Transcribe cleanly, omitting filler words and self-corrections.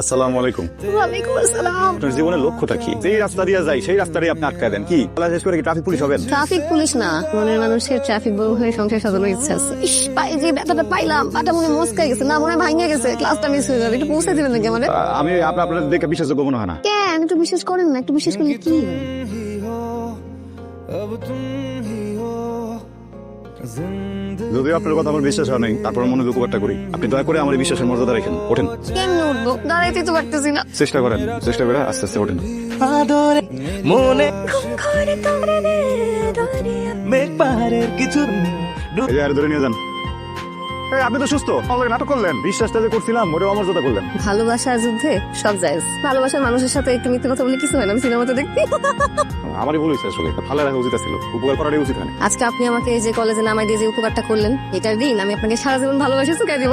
আসসালামু আলাইকুম। ওয়ালাইকুম আসসালাম। আপনার জীবনের লক্ষ্যটা কি? যেই রাস্তা দিয়ে যাই সেই রাস্তাটাই আপনি আটকায় দেন। কি খেলা শেষ করে কি ট্রাফিক পুলিশ হবেন? ট্রাফিক পুলিশ না, মনের মানুষের ট্রাফিক বউ হয়ে সংসার সাজানোর ইচ্ছা আছে। ইস, পায়ে যে ব্যথাটা পাইলাম, পাটা মনে মস্কাই গেছে, না মনে হয় ভাঙে গেছে, ক্লাসটা মিস হয়ে যাবে। একটু পৌঁছে দিবেন নাকি আমারে? আমি আপনার দেখে বিশ্বাসযোগ্য মনে হয় না। কেন একটু বিশ্বাস করেন না? একটু বিশ্বাস করলে কি হয়? যদিও আপনার কথা আমার বিশ্বাস হয় নাই, তারপর মনে উপকারটা করি। আপনি দয়া করে আমার এই বিশ্বাসের মর্যাদা রাখেন। ওঠেন। কেমনে উঠবো? দাঁড়াইতে তো পারতেছি না। চেষ্টা করেন, চেষ্টা করে আস্তে আস্তে ওঠেন। মনে মেঘ পাহাড়ের কিছু এই যে আর ধরে নিয়ে যান। এই, আপনি তো সুস্থ, আমাকে নাটক করলেন। বিশ্বাসটা যে করছিলাম ওটাও অমর্যাদা করলেন। ভালোবাসার যুদ্ধে সব জায়েজ। ভালোবাসার মানুষের সাথে একটু মিথ্যে কথা বলে কিছু হয় না। আমি সিনেমাতে দেখি। আমারই ভুল হয়েছে আসলে, ভালো রাখা উচিত ছিল, উপকার করাটাই উচিত হয় না। আজকে আপনি আমাকে এই যে কলেজে নামাই দিয়ে যে উপকারটা করলেন, এটার দিন আমি আপনাকে সারা জীবন ভালোবাসি চুকাই দিব।